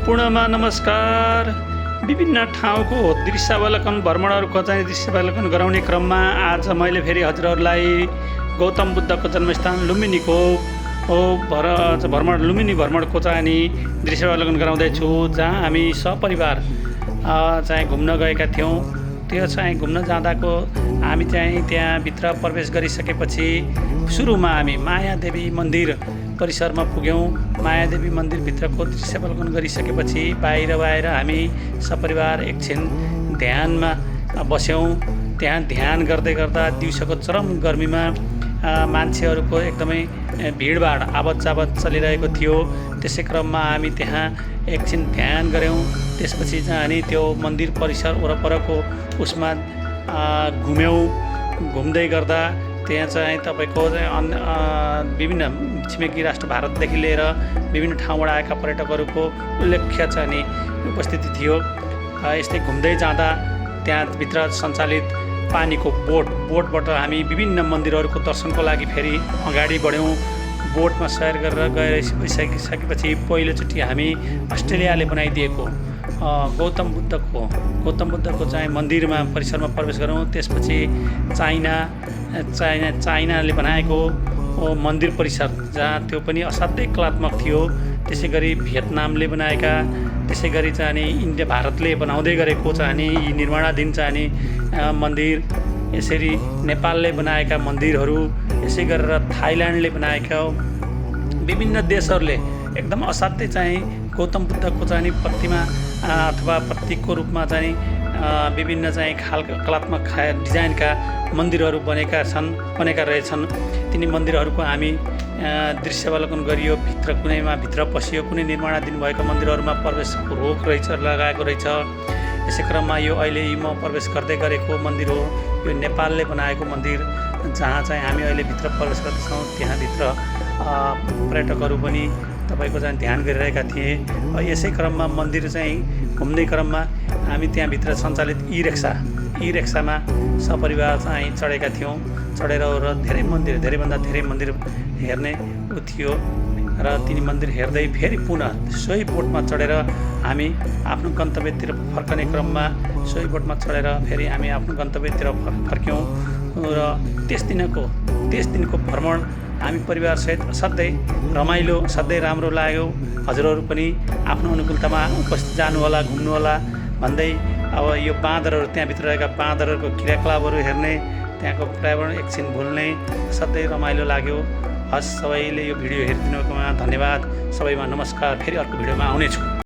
सम्पूर्णमा नमस्कार। विभिन्न ठाउँको दृश्यावलोकन भ्रमणहरूको चाहिँ दृश्यावलोकन गराउने क्रममा आज मैले फेरि हजुरहरूलाई गौतम बुद्धको जन्मस्थान लुम्बिनीको लुम्बिनी भ्रमणको चाहिँ नि दृश्यावलोकन गराउँदैछु, जहाँ हामी सपरिवार चाहिँ घुम्न गएका थियौँ। त्यो चाहिँ घुम्न जाँदाको हामी चाहिँ त्यहाँभित्र प्रवेश गरिसकेपछि सुरुमा हामी मायादेवी मन्दिर परिसरमा पुग्यौँ। मायादेवी मन्दिरभित्रको दृश्यावलोकन गरिसकेपछि बाहिर हामी सपरिवार एकछिन ध्यानमा बस्यौँ। त्यहाँ ध्यान गर्दै गर्दा दिउँसोको चरम गर्मीमा मान्छेहरूको एकदमै भिडभाड आवत जावत चलिरहेको थियो। त्यसै क्रममा हामी त्यहाँ एकछिन ध्यान गऱ्यौँ। त्यसपछि चाहिँ हामी त्यो मन्दिर परिसर वरपरको उसमा घुम्यौँ। घुम्दै गर्दा त्यहाँ चाहिँ तपाईँको विभिन्न छिमेकी राष्ट्र भारतदेखि लिएर विभिन्न ठाउँबाट आएका पर्यटकहरूको उल्लेख्य चाहिँ नि उपस्थिति थियो। यस्तै घुम्दै जाँदा त्यहाँभित्र सञ्चालित पानीको बोटबाट हामी विभिन्न मन्दिरहरूको दर्शनको लागि फेरि अगाडि बढ्यौँ। बोटमा सैर गरेर गइसकेपछि पहिलोचोटि हामी अस्ट्रेलियाले बनाइदिएको गौतम बुद्धको चाहिँ मन्दिरमा परिसरमा प्रवेश गरौँ। त्यसपछि चाइनाले बनाएको मन्दिर परिसर, जहाँ त्यो पनि असाध्यै कलात्मक थियो। त्यसै गरी भियतनामले बनाएका, त्यसै गरी चाहिँ इन्डिया भारतले बनाउँदै गरेको चाहिँ निर्माणाधीन चाहिँ मन्दिर, यसरी नेपालले बनाएका मन्दिरहरू, यसै गरेर थाइल्यान्डले बनाएका विभिन्न देशहरूले एकदम असाध्यै चाहिँ गौतम बुद्धको चाहिँ प्रतिमा अथवा प्रतीकको रूपमा चाहिँ विभिन्न चाहिँ खालका कलात्मक डिजाइनका मन्दिरहरू बनेका रहेछन्। तिनी मन्दिरहरूको हामी दृश्यावलोकन गरियो। भित्र पसियो। कुनै निर्माणाधीन भएका मन्दिरहरूमा प्रवेशको रोक लगाएको रहेछ। यसै क्रममा यो अहिले म प्रवेश गर्दै गरेको मन्दिर हो। यो नेपालले बनाएको मन्दिर, जहाँ चाहिँ हामी अहिले भित्र प्रवेश गर्दैछौँ। त्यहाँभित्र पर्यटकहरू पनि तपाईँको चाहिँ ध्यान गरिरहेका थिए। यसै क्रममा मन्दिर चाहिँ घुम्ने क्रममा हामी त्यहाँभित्र सञ्चालित ई रिक्सामा सपरिवार चाहिँ चढेका थियौँ। चढेर धेरैभन्दा धेरै मन्दिर हेर्ने थियो र तिनी मन्दिर हेर्दै फेरि पुनः सोही बोटमा चढेर हामी आफ्नो गन्तव्यतिर फर्कने क्रममा सोही बोटमा चढेर फेरि हामी आफ्नो गन्तव्यतिर फर्क्यौँ। र त्यस दिनको भ्रमण हामी परिवारसहित असाध्यै रमाइलो, असाध्यै राम्रो लाग्यो। हजुरहरू पनि आफ्नो अनुकूलतामा उपस्थित जानुहोला, घुम्नुहोला भन्दै अब यो बाँदरहरू, त्यहाँभित्र रहेका बाँदरहरूको क्रियाकलापहरू हेर्ने, त्यहाँको पर्यावरण एकछिन भुल्ने असाध्यै रमाइलो लाग्यो। हस्, सबैले यो भिडियो हेरिदिनुकोमा धन्यवाद। सबैमा नमस्कार। फेरि अर्को भिडियोमा आउनेछु।